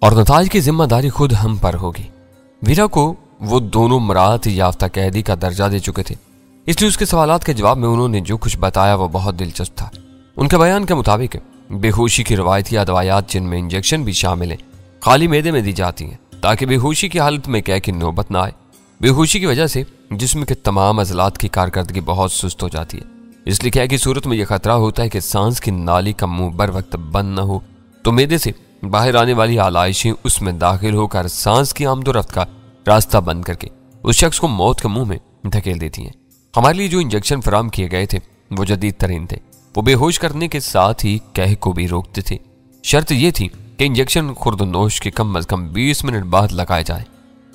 और नताज की जिम्मेदारी खुद हम पर होगी। वीरा को वो दोनों मरात याफ्ता कैदी का दर्जा दे चुके थे, इसलिए उसके सवालात के जवाब में उन्होंने जो कुछ बताया वो बहुत दिलचस्प था। उनके बयान के मुताबिक बेहोशी की रवायती अदवायात जिनमें इंजेक्शन भी शामिल है खाली मैदे में दी जाती हैं ताकि बेहोशी की हालत में कैद की नौबत ना आए। बेहोशी की वजह से जिस्म के तमाम अजलात की कारकर्दगी बहुत सुस्त हो जाती है, इसलिए कैद की सूरत में यह खतरा होता है कि सांस की नाली का मुंह बर वक्त बंद न हो तो मैदे से बाहर आने वाली आलाइशें उसमें दाखिल होकर सांस की आमदोरफ्त का रास्ता बंद करके उस शख्स को मौत के मुंह में धकेल देती हैं। हमारे लिए जो इंजेक्शन फराम किए गए थे वो जदीद तरीन थे। वो बेहोश करने के साथ ही कह को भी रोकते थे। शर्त यह थी कि इंजेक्शन खुर्दनोश के कम अज कम 20 मिनट बाद लगाया जाए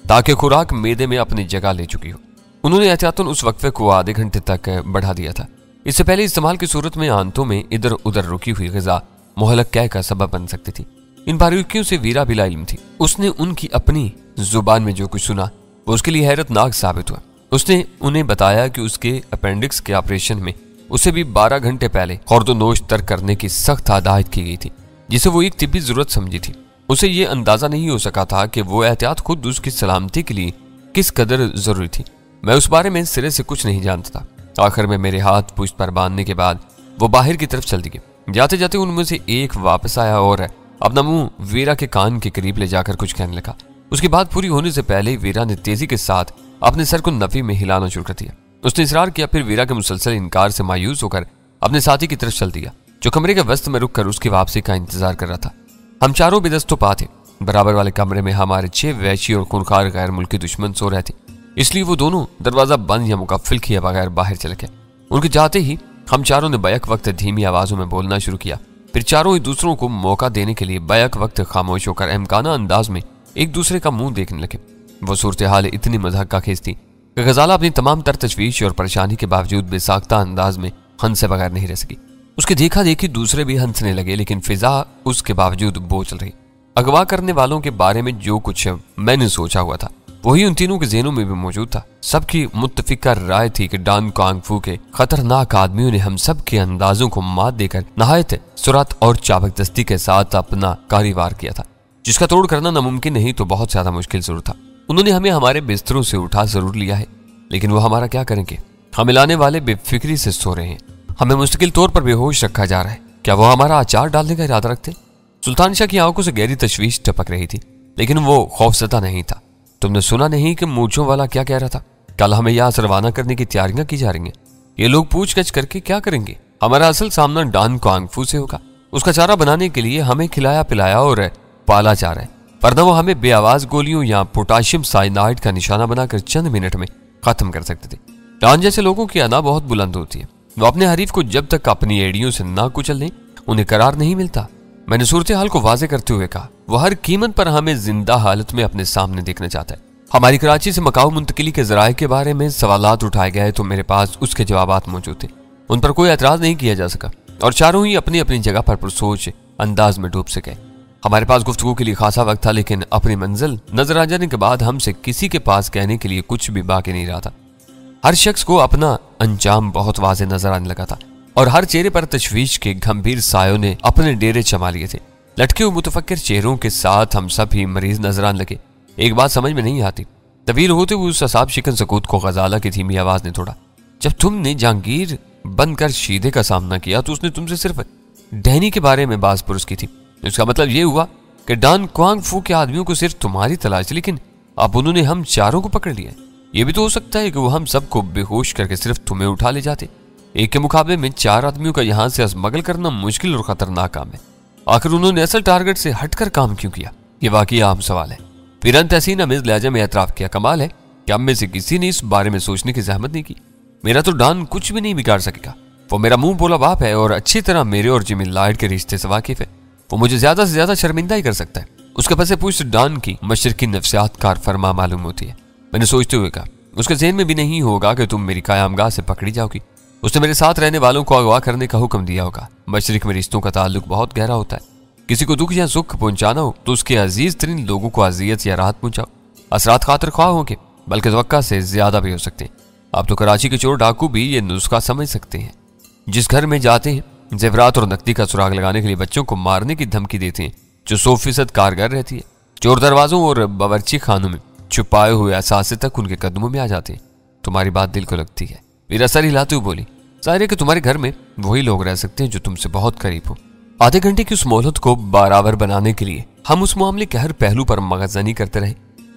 ताकि खुराक मैदे में अपनी जगह ले चुकी हो। उन्होंने एहतियातन उस वक्फे को आधे घंटे तक बढ़ा दिया था। इससे पहले इस्तेमाल की सूरत में आंतों में इधर उधर रुकी हुई ग़िज़ा मुहलक कह का सबब बन सकती थी। इन बारीकियों से वीरा भी लाइल्म थी। उसने उनकी अपनी जुबान में जो कुछ सुना वो उसके लिए हैरतनाक साबित हुआ। उसने उन्हें बताया कि उसके अपेंडिक्स के ऑपरेशन में उसे भी 12 घंटे पहले खुर्दनोश तर्क करने की सख्त हदायत की गई थी, जिसे वो एक तिब्बी जरूरत समझी थी। उसे ये अंदाजा नहीं हो सका था कि वो एहतियात खुद उसकी सलामती के लिए किस कदर जरूरी थी। मैं उस बारे में सिरे से कुछ नहीं जानता था। आखिर में मेरे हाथ पुश्त पर बांधने के बाद वो बाहर की तरफ चल दिए। जाते जाते उनमें से एक वापस आया और अपना मुंह वीरा के कान के करीब ले जाकर कुछ कहने लगा। उसकी बात पूरी होने से पहले वीरा ने तेजी के साथ अपने सर को नफी में हिलाना शुरू कर दिया। उसने इसरार किया, फिर वीरा के मुसलसल इनकार से मायूस होकर अपने साथी की तरफ चल दिया, जो कमरे के वस्त में रुककर उसकी वापसी का इंतजार कर रहा था। हम चारों बेदस्तो पा थे। बराबर वाले कमरे में हमारे 6 वैशी और खूनखार गैर मुल्की दुश्मन सो रहे थे, इसलिए वो दोनों दरवाजा बंद या मुकफ्फिल किए बगैर बाहर चले गए। उनके जाते ही हम चारों ने बैक वक्त धीमी आवाजों में बोलना शुरू किया। फिर चारों ही दूसरों को मौका देने के लिए बैक वक्त खामोश होकर अहमकाना अंदाज में एक दूसरे का मुंह देखने लगे। वो सूरत हाल इतनी मज़ाक़ खेज थी कि गजाला अपनी तमाम तर तशवीश और परेशानी के बावजूद बेसाख्ता अंदाज में हंसे बगैर नहीं रह सकी। उसके देखा देखी दूसरे भी हंसने लगे, लेकिन फिजा उसके बावजूद बोझल रही। अगवा करने वालों के बारे में जो कुछ मैंने सोचा हुआ था वही उन तीनों के ज़हनों में भी मौजूद था। सबकी मुत्तफिका राय थी कि डॉन कांग फू के खतरनाक आदमियों ने हम सब के अंदाजों को मात देकर नहायत सुरत और चाबकदस्ती के साथ अपना कारीवार किया था, जिसका तोड़ करना नामुमकिन नहीं तो बहुत ज्यादा मुश्किल जरूर था। उन्होंने हमें हमारे बिस्तरों से उठा जरूर लिया है, लेकिन वो हमारा क्या करेंगे? हमें लाने वाले बेफिक्री से सो रहे हैं। हमें मुस्तकिल तौर पर बेहोश रखा जा रहा है। क्या वो हमारा अचार डालने का इरादा रखते? सुल्तान शाह की आंखों से गहरी तशवीश टपक रही थी, लेकिन वो खौफजदा नहीं था। तुमने सुना नहीं कि मूंछों वाला क्या कह रहा था? कल हमें यहाँ से रवाना करने की तैयारियां की जा रही हैं। ये लोग पूछगछ करके क्या करेंगे? हमारा असल सामना डॉन कांग फू से होगा। उसका चारा बनाने के लिए हमें खिलाया पिलाया और पाला जा रहा है, वरना वो हमें बेआवाज गोलियों या पोटाशियम साइनाइड का निशाना बनाकर चंद मिनट में खत्म कर सकते थे। डॉन जैसे लोगों की अना बहुत बुलंद होती है। वो अपने हरीफ को जब तक अपनी एड़ियों से ना कुचल लें उन्हें करार नहीं मिलता। मैंने सूरत हाल को वाजे करते हुए कहा, वो हर कीमत पर हमें जिंदा हालत में अपने सामने देखना चाहता है। हमारी कराची से मकाऊ मुंतकिली के जराये के बारे में सवालात उठाए गए तो मेरे पास उसके जवाबात मौजूद थे। उन पर कोई एतराज नहीं किया जा सका और चारों ही अपनी अपनी जगह पर पुरसोच अंदाज में डूब से गए। हमारे पास गुफ्तगू के लिए खासा वक्त था, लेकिन अपनी मंजिल नजर आ जाने के बाद हमसे किसी के पास कहने के लिए कुछ भी बाकी नहीं रहा था। हर शख्स को अपना अंजाम बहुत वाज़ेह नजर आने लगा था और हर चेहरे पर तशवीश के गंभीर सायों ने अपने डेरे जमा लिए थे। लटके हुए मुतफक्किर चेहरों के साथ हम सब ही मरीज नजर आने लगे। एक बात समझ में नहीं आती, तवील होते हुए उस असाब शिकन सकूत को गजाला की धीमी आवाज ने तोड़ा। जब तुमने जहांगीर बनकर शीदे का सामना किया तो उसने तुमसे सिर्फ डहनी के बारे में बाज पुरुष की थी। इसका मतलब यह हुआ कि डॉन क्वांग फू के आदमियों को सिर्फ तुम्हारी तलाश, लेकिन अब उन्होंने हम चारों को पकड़ लिया। यह भी तो हो सकता है कि वो हम सबको बेहोश करके सिर्फ तुम्हें उठा ले जाते। एक के मुकाबले में 4 आदमियों का यहां से स्मगल करना मुश्किल और खतरनाक काम है। आखिर उन्होंने असल टारगेट से हटकर काम क्यों किया? ये वाकई आम सवाल है। फिरन तहसीन अमीज लहजे में एतराफ किया, कमाल है कि हम में से किसी ने इस बारे में सोचने की जहमत नहीं की। मेरा तो डॉन कुछ भी नहीं बिगाड़ सकेगा। वो मेरा मुंह बोला बाप है और अच्छी तरह मेरे और जिमी लाइट के रिश्ते से वाकिफ है। वो मुझे ज्यादा से ज्यादा शर्मिंदा ही कर सकता है। उसके पसे पूछ डॉन की मशरकी नफ्सियात कार फरमा मालूम होती है। मैंने सोचते हुए कहा, उसके ज़हन में भी नहीं होगा कि तुम मेरी कायामगाह से पकड़ी जाओगी। उसने मेरे साथ रहने वालों को अगवा करने का हुक्म दिया होगा। मशरिक में रिश्तों का ताल्लुक बहुत गहरा होता है। किसी को दुख या सुख पहुंचाना हो तो उसके अजीज तरीन लोगों को अजियत या राहत पहुंचाओ। असरात खातिर ख्वाह होंगे, बल्कि तवक्का से ज्यादा भी हो सकते हैं। अब तो कराची के चोर डाकू भी ये नुस्खा समझ सकते हैं। जिस घर में जाते हैं जेवरात और नकदी का सुराग लगाने के लिए बच्चों को मारने की धमकी देते हैं, जो 100% कारगर रहती है। चोर दरवाजों और बावर्ची खानों में छुपाए हुए असासे तक उनके कदमों में आ जाते हैं। तुम्हारी बात दिल को लगती है। वीरा सर हिलाते हुए बोली, जाहिर है कि तुम्हारे घर में वही लोग रह सकते हैं जो तुमसे बहुत करीब हो। आधे घंटे की उस मोहलत को बराबर बनाने के लिए हम उस मामले के हर पहलू पर मगजनी करते रहे,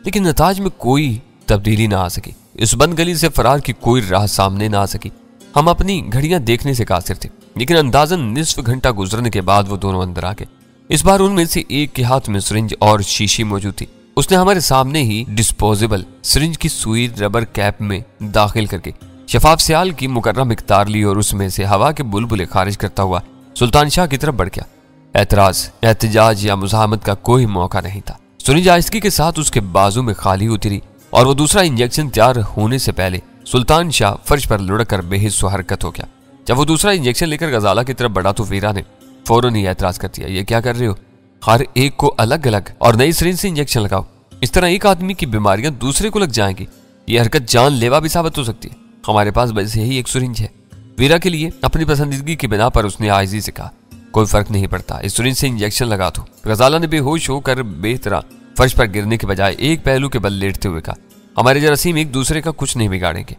लेकिन नताज में कोई तब्दीली ना आ सकी। इस बंद गली से फरार की कोई राह सामने ना आ सकी। हम अपनी घड़ियां देखने से कासिर थे, लेकिन अंदाजन निस्फ घंटा गुजरने के बाद वो दोनों अंदर आ गए। इस बार उनमें से एक के हाथ में सिरिंज और शीशी मौजूद थी। उसने हमारे सामने ही डिस्पोजेबल सिरिंज की सुई रबर कैप में दाखिल करके शफाफ सियाल की मुकर्रम मिकदार ली और उसमें से हवा के बुलबुले खारिज करता हुआ सुल्तान शाह की तरफ बढ़ गया। एतराज, एहतजाज या मुज़ाहमत का कोई मौका नहीं था। सिरिंज आहिस्ती के साथ उसके बाजू में खाली उतरी और वो दूसरा इंजेक्शन तैयार होने से पहले सुल्तान शाह फर्श पर लुढ़क कर बेहिस्सो हरकत हो गया। जब वो दूसरा इंजेक्शन लेकर गजाला की तरफ बढ़ा तो वीरा ने फौरन ही एतराज कर दिया, ये क्या कर रहे हो? हर एक को अलग अलग और नई सिरिंज से इंजेक्शन लगाओ। इस तरह एक आदमी की बीमारियां दूसरे को लग जाएंगी। ये हरकत जानलेवा भी साबित हो सकती है। हमारे पास बस यही एक सिरिंज है। वीरा के लिए अपनी पसंदीदगी की बिना पर उसने आजिज़ी से कहा, कोई फर्क नहीं पड़ता, इस सिरिंज से इंजेक्शन लगा दो। गजाला ने बेहोश होकर बेहतरा फर्श पर गिरने के बजाय एक पहलू के बल लेटते हुए कहा, हमारे जरासीम एक दूसरे का कुछ नहीं बिगाड़ेंगे,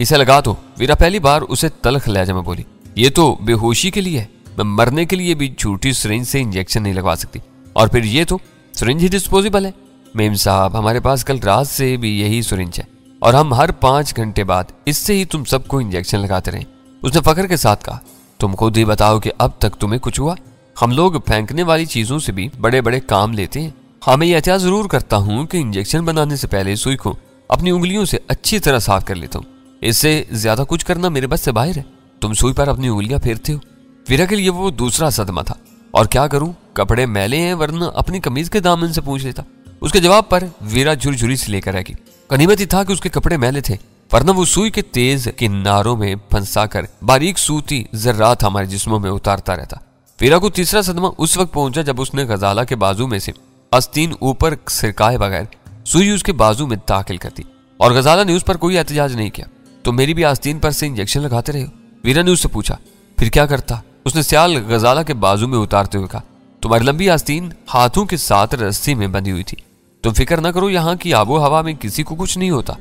इसे लगा दो। वीरा पहली बार उसे तल्ख लहजे में बोली, ये तो बेहोशी के लिए है, मैं मरने के लिए भी झूठी सिरिंज से इंजेक्शन नहीं लगवा सकती। और फिर ये तो सिरिंज ही डिस्पोजेबल है। मेम साहब, हमारे पास कल रात से भी यही सिरिंज है और हम हर 5 घंटे बाद इससे ही तुम सबको इंजेक्शन लगाते रहे। उसने फख्र के साथ कहा, तुम खुद ही बताओ कि अब तक तुम्हें कुछ हुआ? हम लोग फेंकने वाली चीजों से भी बड़े बड़े काम लेते हैं। हाँ, मैं ये एहतियात जरूर करता हूँ कि इंजेक्शन बनाने से पहले सुई को अपनी उंगलियों से अच्छी तरह साफ कर लेता हूँ। इससे ज्यादा कुछ करना मेरे बस से बाहर है। तुम सुई पर अपनी उंगलियां फेरते हो। वीरा के लिए वो दूसरा सदमा था। और क्या करूं, कपड़े मैले हैं, वरना अपनी कमीज के दामन से पूछ लेता। उसके जवाब पर वीरा झुरझुरी से लेकर आएगी। गनीमत ही था कि उसके कपड़े मैले थे, वरना वो सुई के तेज किनारों में फंसाकर बारीक सूती जर्रात हमारे जिस्मों में उतारता रहता। वीरा को तीसरा सदमा उस वक्त पहुंचा जब उसने गजाला के बाजू में से आस्तीन ऊपर सिरकाए बगैर सुई उसके बाजू में दाखिल कर दी और गजाला ने उस पर कोई एहतजाज नहीं किया। तो मेरी भी आस्तीन पर से इंजेक्शन लगाते रहे हो? वीरा ने उससे पूछा। फिर क्या करता? उसने सियाल गजाला के बाजू में उतारते हुए कहा, तुम्हारी लंबी आस्तीन हाथों के साथ रस्सी में बंधी हुई थी। तुम फिक्र न करो, यहाँ की आबो हवा में किसी को कुछ नहीं होता।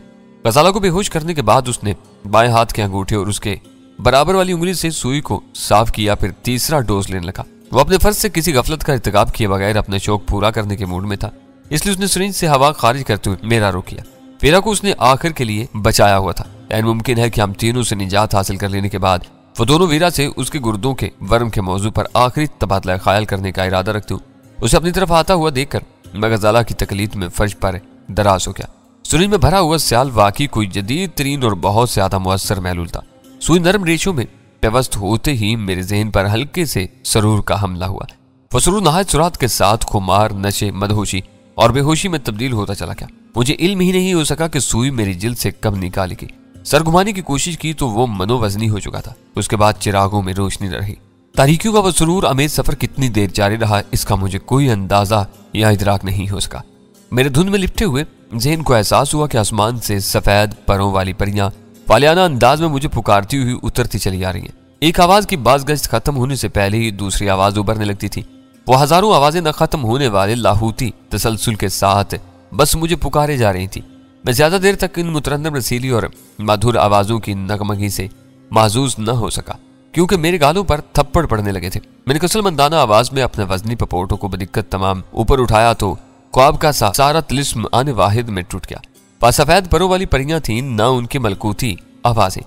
गजाला को बेहोश करने के बाद उसने बाएं हाथ के अंगूठे और उसके बराबर वाली उंगली से सुई को साफ किया। फिर तीसरा डोज लेने लगा। वो अपने फर्ज से किसी गफलत का इर्तिकाब किए बगैर अपने शौक पूरा करने के मूड में था, इसलिए उसने सिरिंज से हवा खारिज करते हुए मेरा रुख किया। वीरा को उसने आखिर के लिए बचाया हुआ था। ऐन मुमकिन है कि हम तीनों से निजात हासिल कर लेने के बाद वो दोनों वीरा से उसके गुर्दों के वर्म के मौजू पर आखिरी तबादला ख्याल करने का इरादा रखते हुए उसे अपनी तरफ आता हुआ देखकर मैं गजाला की तकलीफ में फर्श पर दराज हो गया। सिरिंज में भरा हुआ सियाल वाकई कोई जदीद तरीन और बहुत ज्यादा मुअस्सर महलूल था। सुई नरम रेशों में व्यवस्थ होते ही मेरे जहन पर हल्के से सरूर का हमला हुआ। वो सरूर नहायत सुरात के साथ खुमार, नशे, मदहोशी और बेहोशी में तब्दील होता चला गया। मुझे इल्म ही नहीं हो सका कि सुई मेरी जिल्द से कब निकाली गई। सर घुमाने की कोशिश की तो वो मनोवजनी हो चुका था। उसके बाद चिरागों में रोशनी न रही। तारीकियों का वो सुरूर अमेज सफर कितनी देर जारी रहा, इसका मुझे कोई अंदाजा या इदराक नहीं हो सका। मेरे धुंध में लिपटे हुए जहन को एहसास हुआ कि आसमान से सफेद परों वाली परियां वालियाना अंदाज में मुझे पुकारती हुई उतरती चली आ रही हैं। एक आवाज की बाज़गश्त खत्म होने से पहले ही दूसरी आवाज उभरने लगती थी। वो हजारों आवाजें न खत्म होने वाले लाहूती तसलसल के साथ बस मुझे पुकारे जा रही थी। मैं ज्यादा देर तक इन मुतरन्नम रसीली और मधुर आवाजों की नगमगी से महजूज न हो सका, क्योंकि मेरे गालों पर थप्पड़ पड़ने लगे थे। मैंने कसलमंदाना आवाज में अपने वजनी पपोटों को बदिक्कत तमाम ऊपर उठाया तो ख्वाब का सारा तिलिस्म आने वाहिद में टूट गया। पास सफेद परों वाली परियां थीं, न उनकी मलकूती आवाजें।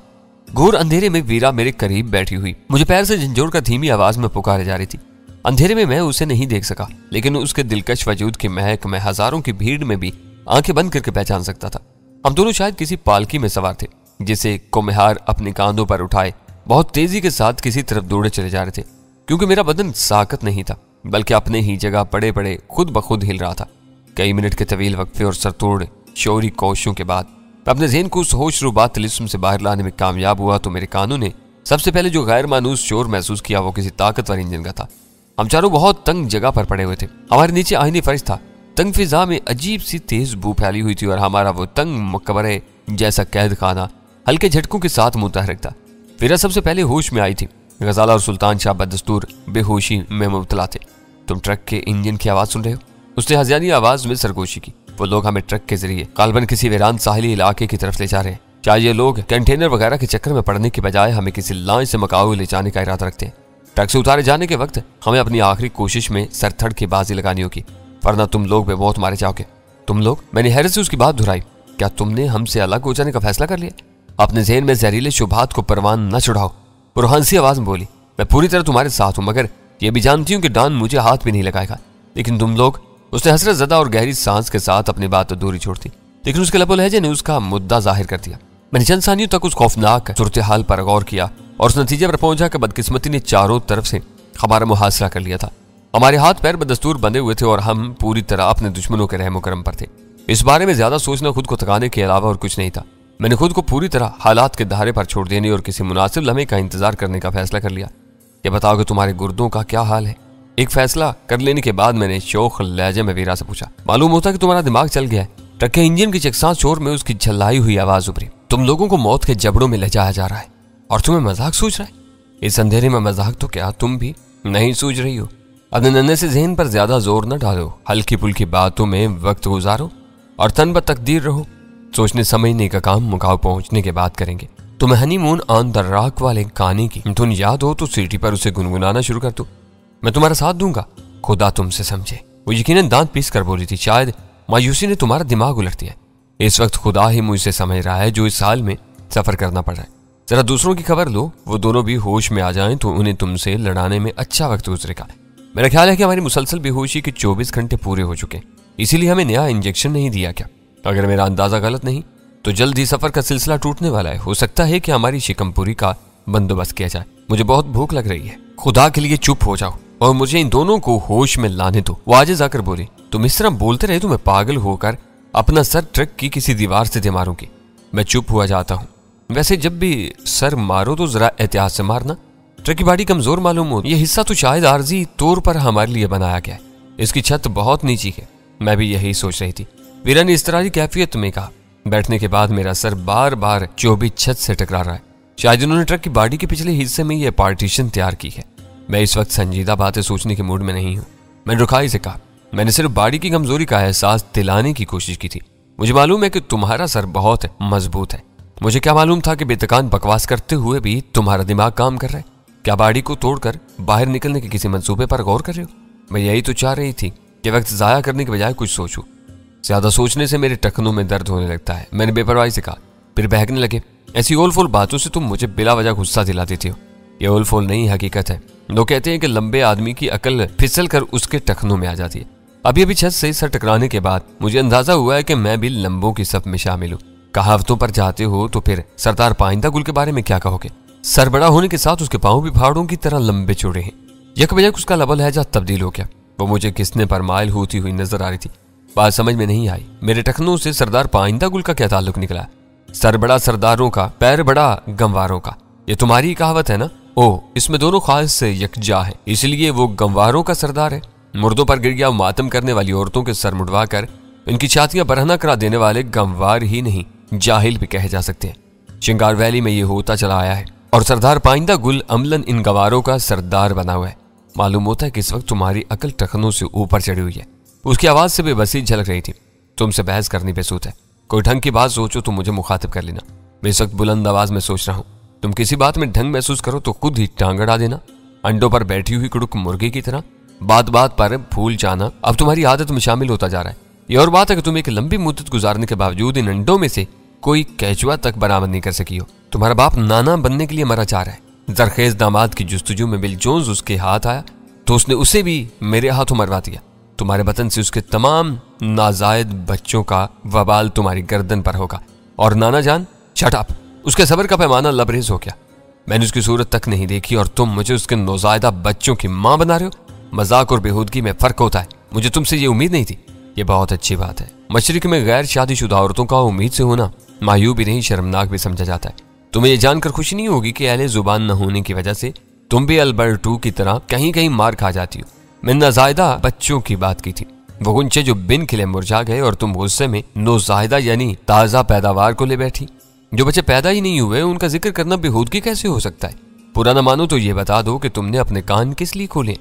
घोर अंधेरे में वीरा मेरे करीब बैठी हुई मुझे पैर से झंझोड़ कर धीमी आवाज में पुकारे जा रही थी। अंधेरे में मैं उसे नहीं देख सका, लेकिन उसके दिलकश वजूद की महक मैं हजारों की भीड़ में भी आंखें बंद करके पहचान सकता था। हम दोनों शायद किसी पालकी में सवार थे, जिसे कोमेहार अपने कांधों पर उठाए बहुत तेजी के साथ किसी तरफ दौड़े चले जा रहे थे। क्योंकि मेरा बदन साकत नहीं था, बल्कि अपने ही जगह पड़े पड़े खुद ब खुद हिल रहा था। कई मिनट के तवील वक्फे और सरतोड़ शौरी कोशिशों के बाद अपने ज़हन को उस होशरुबात तिलिस्म से बाहर लाने में कामयाब हुआ तो मेरे कानों ने सबसे पहले जो गैर मानूस शोर महसूस किया वो किसी ताकतवर इंजन का था। हम चारों बहुत तंग जगह पर पड़े हुए थे। हमारे नीचे आईनी फर्श था। तंग फिजा में अजीब सी तेज बू फैली हुई थी और हमारा वो तंग मकबरे जैसा कैद खाना हल्के झटकों के साथ मुतहरक था। वीरा सबसे पहले होश में आई थी। गजाला और सुल्तान शाह बदस्तूर बेहोशी में मुबतला थे। तुम ट्रक के इंजन की आवाज सुन रहे हो? उसने हजानी आवाज में सरगोशी की। वो लोग हमें ट्रक के जरिए काल्बन किसी वीरान साहिली इलाके की तरफ ले जा रहे हैं। चाहे ये लोग कंटेनर वगैरह के चक्कर में पड़ने की बजाय हमें किसी लॉन्च से मकाऊ ले जाने का इरादा रखते हैं। ट्रक से उतारे जाने के वक्त हमें अपनी आखिरी कोशिश में सरथड़ की बाजी लगानी होगी, वरना तुम लोग भी बहुत मारे जाओगे। तुम लोग? मैंने हैरत से उसकी बात दोहराई। क्या तुमने हमसे अलग हो जाने का फैसला कर लिया? अपने ज़हन में जहरीले शुभात को परवान न चढ़ाओ। और हंसी आवाज में बोली, मैं पूरी तरह तुम्हारे साथ हूं, मगर ये भी जानती हूँ कि डॉन मुझे हाथ भी नहीं लगाएगा। लेकिन तुम लोग? उसने हसरत ज़दा और गहरी सांस के साथ अपनी बात दूरी छोड़ती, लेकिन उसके लबो लहजे ने उसका मुद्दा जाहिर कर दिया। मैंने चंद सानियों तक उस खौफनाक सूरत हाल पर गौर किया और उस नतीजे पर पहुंचा कि बदकिस्मती ने चारों तरफ से हमारा मुहासरा कर लिया था। हमारे हाथ पैर बदस्तूर बंधे हुए थे और हम पूरी तरह अपने दुश्मनों के रहमो करम पर थे। इस बारे में ज्यादा सोचना खुद को थकाने के अलावा और कुछ नहीं था। मैंने खुद को पूरी तरह हालात के धारे पर छोड़ देने और किसी मुनासिब लम्हे का इंतजार करने का फैसला कर लिया। ये बताओ कि तुम्हारे गुर्दों का क्या हाल है? एक फैसला कर लेने के बाद मैंने शौक लहजे में वीरा से पूछा। मालूम होता कि तुम्हारा दिमाग चल गया है। ट्रक के इंजन की चकसां शोर में उसकी झल्लाई हुई आवाज उभरी। तुम लोगों को मौत के जबड़ों में ले जाया जा रहा है और तुम्हें मजाक सूझ रहा है? इस अंधेरे में मजाक तो क्या तुम भी नहीं सूझ रही हो? अपने नन्हे से जहन पर ज्यादा जोर न डालो, हल्की फुल्की बातों में वक्त गुजारो और तन पर तकदीर रहो। सोचने समझने का काम मुकाम पहुंचने के बाद करेंगे। तुम्हें हनीमून ऑन द रॉक वाले गाने की धुन याद हो तो सीटी पर उसे गुनगुनाना शुरू कर दो। मैं तुम्हारा साथ दूंगा, खुदा तुमसे समझे। वो यकीनन दांत पीस कर बोली थी। शायद मायूसी ने तुम्हारा दिमाग उलट दिया। इस वक्त खुदा ही मुझसे समझ रहा है जो इस हाल में सफर करना पड़ रहा है। जरा दूसरों की खबर लो, वो दोनों भी होश में आ जाएं तो उन्हें तुमसे लड़ाने में अच्छा वक्त गुजरेगा। मेरा ख्याल है कि हमारी मुसलसल बेहोशी के 24 घंटे पूरे हो चुके, इसीलिए हमें नया इंजेक्शन नहीं दिया क्या? अगर मेरा अंदाजा गलत नहीं तो जल्द ही सफर का सिलसिला टूटने वाला है। हो सकता है कि हमारी शिकमपुरी का बंदोबस्त किया जाए। मुझे बहुत भूख लग रही है। खुदा के लिए चुप हो जाओ और मुझे इन दोनों को होश में लाने दो। वो आजिज़ आकर बोली, तुम इस तरह बोलते रहे तो मैं पागल होकर अपना सर ट्रक की किसी दीवार से दे मारूंगी। मैं चुप हुआ जाता हूँ। वैसे जब भी सर मारो तो जरा एहतियात से मारना। ट्रक की बॉडी कमजोर मालूम हो। यह हिस्सा तो शायद आर्जी तौर पर हमारे लिए बनाया गया है। इसकी छत बहुत नीची है। मैं भी यही सोच रही थी। वीरा ने इस तरह की कैफियत में कहा। बैठने के बाद मेरा सर बार बार चौबी छत से टकरा रहा है। शायद उन्होंने ट्रक की बॉडी के पिछले हिस्से में यह पार्टीशन तैयार की है। मैं इस वक्त संजीदा बातें सोचने के मूड में नहीं हूँ। मैंने रुखाई से कहा, मैंने सिर्फ बॉडी की कमजोरी का एहसास दिलाने की कोशिश की थी। मुझे मालूम है कि तुम्हारा सर बहुत मजबूत है। मुझे क्या मालूम था कि बेतकान बकवास करते हुए भी तुम्हारा दिमाग काम कर रहा है। क्या बॉडी को तोड़कर बाहर निकलने के किसी मंसूबे पर गौर कर रहे हो? मैं यही तो चाह रही थी कि वक्त जाया करने के बजाय कुछ सोचूं। ज्यादा सोचने से मेरे टखनों में दर्द होने लगता है। मैंने बेपरवाही से कहा। फिर बहकने लगे। ऐसी ओल फोल बातों से तुम मुझे बिला वजह गुस्सा दिला देती हो। ये ओल फोल नहीं, हकीकत है। लोग कहते हैं कि लंबे आदमी की अकल फिसल कर उसके टखनों में आ जाती है। अभी अभी छत से सर टकराने के बाद मुझे अंदाजा हुआ है कि मैं भी लंबों की सफ में शामिल हूँ। कहावतों पर जाते हो तो फिर सरदार पाइंदा गुल के बारे में क्या कहोगे? सर बड़ा होने के साथ उसके पांव भी पहाड़ों की तरह लंबे चौड़े हैं। यक बजक उसका लबा लहजा तब्दील हो गया। वो मुझे किसने पर माइल होती हुई नजर आ रही थी। बात समझ में नहीं आई। मेरे टखनों से सरदार पाइंदा गुल का क्या ताल्लुक निकला? सर बड़ा सरदारों का, पैर बड़ा गंवारों का। ये तुम्हारी कहावत है ना? ओह, इसमें दोनों ख्वाहिश से यकजा है, इसलिए वो गंवारों का सरदार है। मुर्दों पर गिर गया मातम करने वाली औरतों के सर मुड़वा कर इनकी छातियां बरहना करा देने वाले गंवार ही नहीं, जाहिल भी कहे जा सकते हैं। शिंगार वैली में ये होता चला आया है और सरदार पाइंदा गुल अमलन इन गंवारों का सरदार बना हुआ है। मालूम होता है कि इस वक्त तुम्हारी अकल टखनों से ऊपर चढ़ी हुई है। उसकी आवाज से बेबसी झलक रही थी। तुमसे बहस करनी बेसूत है। कोई ढंग की बात सोचो तो मुझे मुखातिब कर लेना। मैं इस वक्त बुलंद आवाज में सोच रहा हूँ। तुम किसी बात में ढंग महसूस करो तो खुद ही टांग अड़ा देना, अंडों पर बैठी हुई कुड़ुक मुर्गी की तरह। बात बात पर भूल जाना अब तुम्हारी आदत में शामिल होता जा रहा है। ये और बात है कि तुम एक लंबी मुद्दत गुजारने के बावजूद इन अंडों में से कोई केचुआ तक बरामद नहीं कर सकी हो। तुम्हारा बाप नाना बनने के लिए मरा चाह रहा है। जरखेज दामाद की जुस्तजू में बिल जोन्स उसके हाथ आया तो उसने उसे भी मेरे हाथों मरवा दिया। तुम्हारे वतन से उसके तमाम नाजायद बच्चों का वबाल तुम्हारी गर्दन पर होगा। और नाना जान, शट अप। उसके सब्र का पैमाना लबरेज हो गया। मैंने उसकी सूरत तक नहीं देखी और तुम मुझे उसके नौजायदा बच्चों की मां बना रहे हो। मजाक और बेहूदगी में फर्क होता है। मुझे तुमसे ये उम्मीद नहीं थी। ये बहुत अच्छी बात है। मशरिक में गैर शादीशुदा औरतों का उम्मीद से होना मायूब ही नहीं, शर्मनाक भी समझा जाता है। तुम्हें यह जानकर खुशी नहीं होगी कि अहले जुबान न होने की वजह से तुम भी अल्बर्टू की तरह कहीं कहीं मार खा जाती हो। मैंने नाजायदा बच्चों की बात की थी, वो गुंचे जो बिन खिले मुरझा गए, और तुम गुस्से में नौजायदा यानी ताजा पैदावार को ले बैठी। जो बच्चे पैदा ही नहीं हुए उनका जिक्र करना बेहूदगी कैसे हो सकता है? पुराना मानो तो ये बता दो कि तुमने अपने कान किस लिए खोले?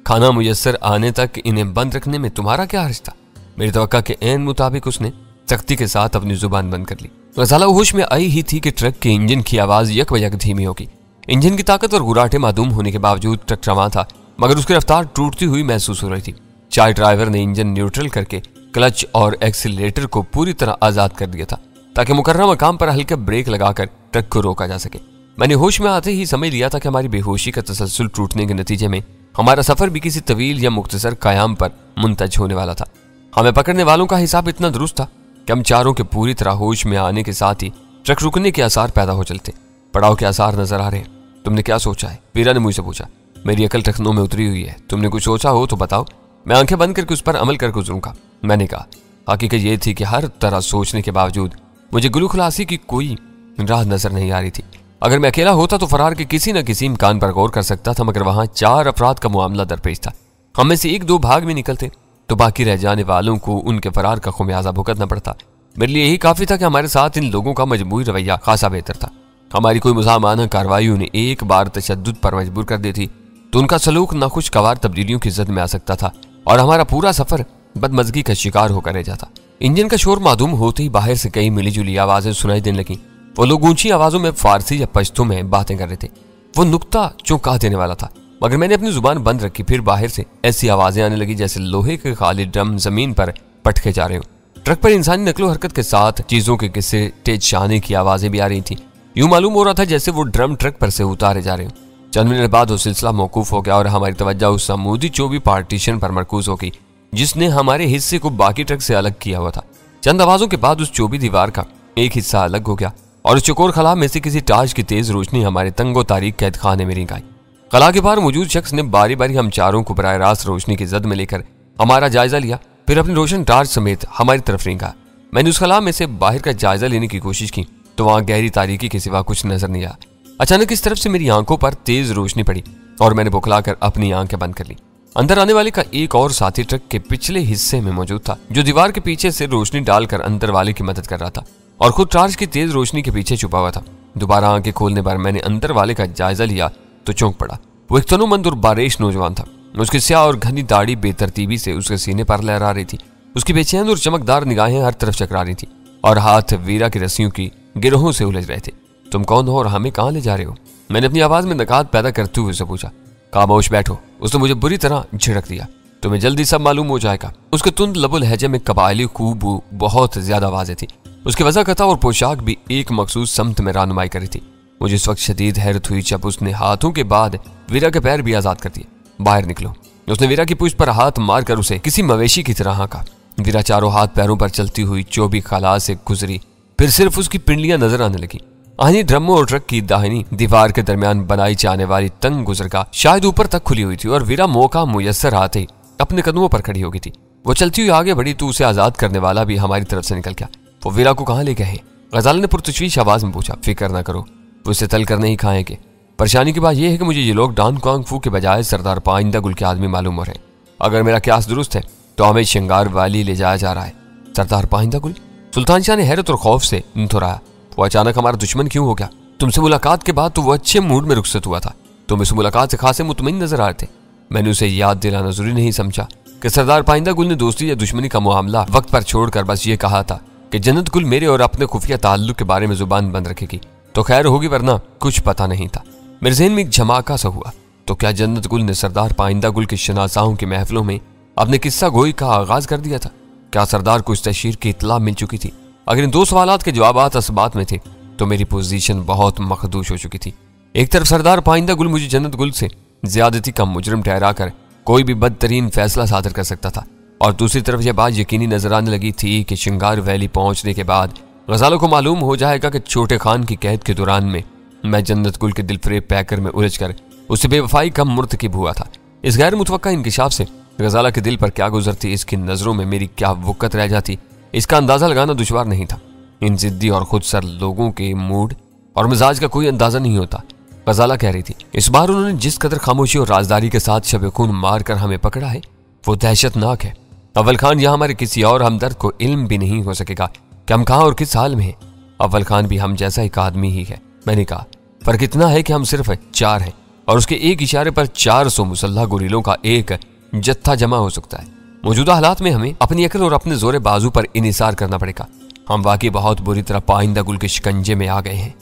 खाना मुयस्सर आने तक इन्हें बंद रखने में तुम्हारा क्या हर्ज था? मेरी तवक्का के ऐन मुताबिक उसने सख्ती के साथ अपनी जुबान बंद कर ली। गजाला होश में आई ही थी कि ट्रक के इंजन की आवाज यकबयक धीमी होगी। इंजन की ताकत और गुराटे मादूम होने के बावजूद ट्रक रवां था, मगर उसकी रफ्तार टूटती हुई महसूस हो रही थी। चाय ड्राइवर ने इंजन न्यूट्रल करके क्लच और एक्सीलरेटर को पूरी तरह आजाद कर दिया था ताकि मुकर्रम मकाम पर हल्का ब्रेक लगाकर ट्रक को रोका जा सके। मैंने होश में आते ही समझ लिया था कि हमारी बेहोशी का तसलसल टूटने के नतीजे में हमारा सफर भी किसी तवील या मुख्तसर कयाम पर मुंतज होने वाला था। हमें पकड़ने वालों का हिसाब इतना दुरुस्त था कि हम चारों के पूरी तरह होश में आने के साथ ही ट्रक रुकने के आसार पैदा हो चलते। पड़ाव के आसार नजर आ रहे हैं। तुमने क्या सोचा है? वीरा ने मुझसे पूछा। मेरी अकल टखनों में उतरी हुई है। तुमने कुछ सोचा हो तो बताओ, मैं आंखें बंद करके उस पर अमल कर गुजरूंगा। मैंने कहा। हकीकत यह थी कि हर तरह सोचने के बावजूद मुझे गुलू खलासी की कोई राह नजर नहीं आ रही थी। अगर मैं अकेला होता तो फरार के किसी न किसी इम्कान पर गौर कर सकता था, मगर वहां 4 अफराद का मामला दरपेश था। हम में से 1-2 भाग में निकलते तो बाकी रह जाने वालों को उनके फरार का खुमियाजा भुगतना पड़ता। मेरे लिए यही काफी था कि हमारे साथ इन लोगों का मजबूरी रवैया खासा बेहतर था। हमारी कोई मुजामाना कार्रवाई उन्हें एक बार तशद्दुद पर मजबूर कर देती तो उनका सलूक नाखुशगवार तब्दीलियों की जद में आ सकता था और हमारा पूरा सफर बदमजगी का शिकार होकर रह जाता। इंजन का शोर मादूम होते ही बाहर से कई मिली जुली आवाजें सुनाई देने लगी। वो लोग ऊंची आवाजों में फारसी या पश्तो में बातें कर रहे थे। वो नुक्ता चौंका देने वाला था, मगर मैंने अपनी जुबान बंद रखी। फिर बाहर से ऐसी आवाजें आने लगी जैसे लोहे के खाली ड्रम जमीन पर पटके जा रहे हो। ट्रक पर इंसानी नकलो हरकत के साथ चीजों के किस्से तेज शाने की आवाजें भी आ रही थी। यूं मालूम हो रहा था जैसे वो ड्रम ट्रक पर से उतारे जा रहे हो। चंद मिनट बाद वो सिलसिला मौकूफ हो गया और हमारी तवज्जो उस अमूदी चौबी पार्टीशन पर मरकूज हो गई जिसने हमारे हिस्से को बाकी ट्रक से अलग किया हुआ था। चंद आवाजों के बाद उस चौबी दीवार का एक हिस्सा अलग हो गया और उस चकोर खला में से किसी टार्च की तेज रोशनी हमारे तंगो तारीख कैद खाने में रिंग आई। खला के बाहर मौजूद शख्स ने बारी बारी हम चारों को बराह रास्त रोशनी की जद में लेकर हमारा जायजा लिया, फिर अपनी रोशन टार्च समेत हमारी तरफ रिंगा। मैंने उस खला में से बाहर का जायजा लेने की कोशिश की तो वहां गहरी तारीकी के सिवा कुछ नजर नहीं आया। अचानक इस तरफ से मेरी आंखों पर तेज रोशनी पड़ी और मैंने बुखलाकर अपनी आंखें बंद कर ली। अंदर आने वाले का एक और साथी ट्रक के पिछले हिस्से में मौजूद था, जो दीवार के पीछे से रोशनी डालकर अंदर वाले की मदद कर रहा था और खुद टार्च की तेज रोशनी के पीछे छुपा हुआ था। दोबारा आंखें खोलने पर मैंने अंदर वाले का जायजा लिया तो चौंक पड़ा। वो एक तनुमंद और बारिश नौजवान था। उसकी स्याह और घनी दाढ़ी बेतरतीबी से उसके सीने पर लहरा रही थी। उसकी बेचैन और चमकदार निगाहें हर तरफ चकरा रही थी और हाथ वीरा की रस्सियों की गिरोहों से उलझ रहे थे। तुम कौन हो और हमें कहाँ ले जा रहे हो? मैंने अपनी आवाज में नकात पैदा करते हुए उससे पूछा। खामोश बैठो, उसने मुझे बुरी तरह झिड़क दिया। तुम्हें जल्दी सब मालूम हो जाएगा। उसके तुंद लबुल लहजे में कबायली खूबू बहुत ज्यादा वाज़ेह थी। उसकी वज़ाकता और पोशाक भी एक मखसूस समत में रहनुमाई कर रही थी। मुझे इस वक्त शदीद हैरत हुई जब उसने हाथों के बाद वीरा के पैर भी आजाद कर दिए। बाहर निकलो। उसने वीरा की पुष्ट पर हाथ मारकर उसे किसी मवेशी की तरह हाँका। वीरा चारों हाथ पैरों पर चलती हुई चौबी खला से गुजरी, फिर सिर्फ उसकी पिंडलियां नजर आने लगी। आनी ड्रमों और ट्रक की दाहिनी दीवार के दरमियान बनाई जाने वाली तंग गुजरगाह शायद ऊपर तक खुली हुई थी और वीरा मौका मुयस्सर आते ही अपने कदमों पर खड़ी हो गई थी। वो चलती हुई आगे बढ़ी तो उसे आजाद करने वाला भी हमारी तरफ से निकल गया। वो वीरा को कहाँ ले गए हैं? गजाला ने पुरतशवीश आवाज में पूछा। फिक्र ना करो, उसे तल कर नहीं खाएंगे। परेशानी की बात यह है कि मुझे ये लोग डॉन कांग फू के बजाय सरदार पाइंदा गुल के आदमी मालूम हो रहे हैं। अगर मेरा क्यास दुरुस्त है तो हमें श्रृंगार वाली ले जाया जा रहा है। सरदार पाइंदा गुल? सुल्तान शाह ने हैरत और खौफ से थोड़ा। वो अचानक हमारा दुश्मन क्यों हो गया? तुमसे मुलाकात के बाद तो वो अच्छे मूड में रुखसत हुआ था। तुम इस मुलाकात से खासे मुतमईन नजर आ रहे थे। मैंने उसे याद दिलाना जरूरी नहीं समझा कि सरदार पाइंदा गुल ने दोस्ती या दुश्मनी का मामला वक्त पर छोड़कर बस ये कहा था कि जन्नत गुल मेरे और अपने खुफिया ताल्लुक के बारे में जुबान बंद रखेगी तो खैर होगी, वरना कुछ पता नहीं था। मेरे ज़हन में एक झमाका सा हुआ। तो क्या जन्नत गुल ने सरदार पाइंदा गुल की शनासाओं की महफिलों में अपने किस्सा गोई का आगाज कर दिया था? क्या सरदार को इस तशहीर की इत्तला मिल चुकी थी? अगर इन 2 सवालात के जवाबात असबात में थे तो मेरी पोजीशन बहुत मखदूश हो चुकी थी। एक तरफ सरदार पाइंदा गुल मुझे जन्नत गुल से ज्यादती का मुजरिम ठहरा कर कोई भी बदतरीन फैसला सादर कर सकता था, और दूसरी तरफ यह बात यकीनी नजर आने लगी थी कि श्रृंगार वैली पहुंचने के बाद गजालों को मालूम हो जाएगा कि छोटे खान की कैद के दौरान में मैं जन्नत गुल के दिलफरेब पैकर में उलझकर उससे बेवफाई का मुर्तकिब हुआ था। इस गैर मुतवक्का इंकिशाफ से गजाला के दिल पर क्या गुजरती, इसकी नजरों में मेरी क्या वक़्त रह जाती, इसका अंदाजा लगाना दुश्वार नहीं था। इन जिद्दी और खुदसर लोगों के मूड और मिजाज का कोई अंदाजा नहीं होता। गजाला कह रही थी, इस बार उन्होंने जिस कदर खामोशी और राजदारी के साथ शब खून मार कर हमें पकड़ा है वो दहशतनाक है। अव्वल खान यहाँ हमारे किसी और हमदर्द को इल्म भी नहीं हो सकेगा कि हम कहाँ और किस हाल में हैं। अव्वल खान भी हम जैसा एक आदमी ही है। मैंने कहा, फर्क इतना है कि हम सिर्फ 4 हैं और उसके एक इशारे पर 400 मुसल्लह गुरीलों का एक जत्था जमा हो सकता है। मौजूदा हालात में हमें अपनी अकल और अपने जोरे बाजू पर इनिसार करना पड़ेगा। हम वाकई बहुत बुरी तरह पाइंदा गुल के शिकंजे में आ गए हैं।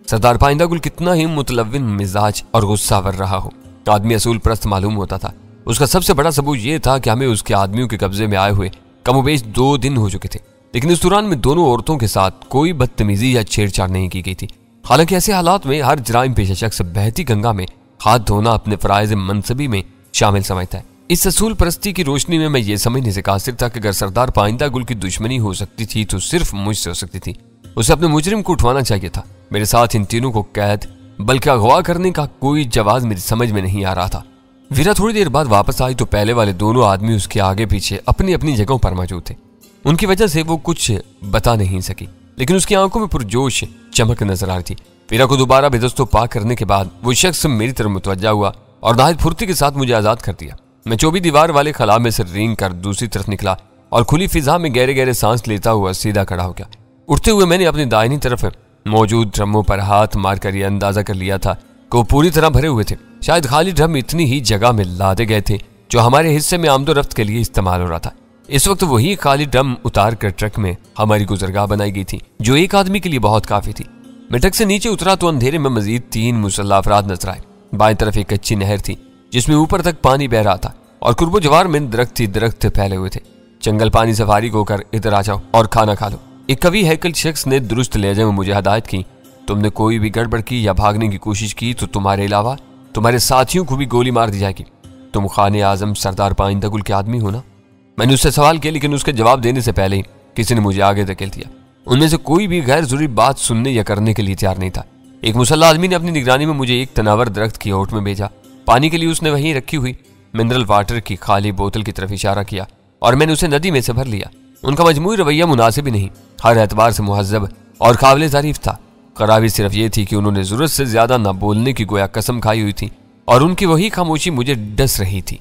सरदार पाइंदा गुल कितना ही मुतलविन मिजाज और गुस्सावर रहा हो, आदमी असूल परस्त मालूम होता था। उसका सबसे बड़ा सबूत यह था कि हमें उसके आदमियों के कब्जे में आए हुए कमोबेश 2 दिन हो चुके थे, लेकिन इस दौरान में दोनों औरतों के साथ कोई बदतमीजी या छेड़छाड़ नहीं की गई थी। हालांकि ऐसे हालात में हर जराइम पेशा शख्स बहती गंगा में हाथ धोना अपने फराइज मनसबी में शामिल समझता है। इस असूल परस्ती की रोशनी में मैं ये समझने से कासिर था कि अगर सरदार पाइंदा गुल की दुश्मनी हो सकती थी तो सिर्फ मुझसे हो सकती थी। उसे अपने मुजरिम को उठवाना चाहिए था। मेरे साथ इन तीनों को कैद बल्कि अगवा करने का कोई जवाब मेरी समझ में नहीं आ रहा था। वीरा थोड़ी देर बाद वापस आई तो पहले वाले दोनों आदमी उसके आगे पीछे अपनी अपनी जगहों पर मौजूद थे। उनकी वजह से वो कुछ बता नहीं सकी, लेकिन उसकी आंखों में पुरजोश चमक नजर आ रही थी। वीरा को दोबारा बेदस्तो पाक करने के बाद वो शख्स मेरी तरफ मुतवज्जा हुआ और नाहिद फुर्ती के साथ मुझे आजाद कर दिया। मैं चौबी दीवार वाले खला में से रेंग कर दूसरी तरफ निकला और खुली फिजा में गहरे गहरे सांस लेता हुआ सीधा खड़ा हो गया। उठते हुए मैंने अपनी दाहिनी तरफ मौजूद ड्रमों पर हाथ मारकर यह अंदाजा कर लिया था कि वो पूरी तरह भरे हुए थे। शायद खाली ड्रम इतनी ही जगह में लादे गए थे जो हमारे हिस्से में आमदोरफ्त के लिए इस्तेमाल हो रहा था। इस वक्त वही खाली ड्रम उतार कर ट्रक में हमारी गुजरगाह बनाई गई थी, जो एक आदमी के लिए बहुत काफी थी। मैं ट्रक से नीचे उतरा तो अंधेरे में मजीद 3 मुसल्लह अफराद नजर आए। बाएं तरफ एक कच्ची नहर थी जिसमें ऊपर तक पानी बह रहा था और कुर्बो जवार में दरख्त फैले हुए थे। जंगल पानी से फारिग होकर इधर आ जाओ और खाना खा लो। एक कवि हैकल शख्स ने दुरुस्त लहजे में मुझे हदायत की, तुमने कोई भी गड़बड़ की या भागने की कोशिश की तो तुम्हारे अलावा तुम्हारे साथियों को भी गोली मार दी जाएगी। तुम खाने आजम सरदार पाइंदा गुल के आदमी हो ना? मैंने उससे सवाल किया, लेकिन उसके जवाब देने से पहले ही किसी ने मुझे आगे धकेल दिया। उनमें से कोई भी गैर जरूरी बात सुनने या करने के लिए तैयार नहीं था। एक मुसल्ला आदमी ने अपनी निगरानी में मुझे एक तनावर दरख्त की ओट में भेजा। पानी के लिए उसने वहीं रखी हुई मिनरल वाटर की खाली बोतल की तरफ इशारा किया और मैंने उसे नदी में से भर लिया। उनका मजमूई रवैया मुनासिब ही नहीं, हर एतबार से मुहज्जब और काबिल तारीफ था। खराबी सिर्फ ये थी कि उन्होंने जरूरत से ज्यादा न बोलने की गोया कसम खाई हुई थी और उनकी वही खामोशी मुझे डस रही थी।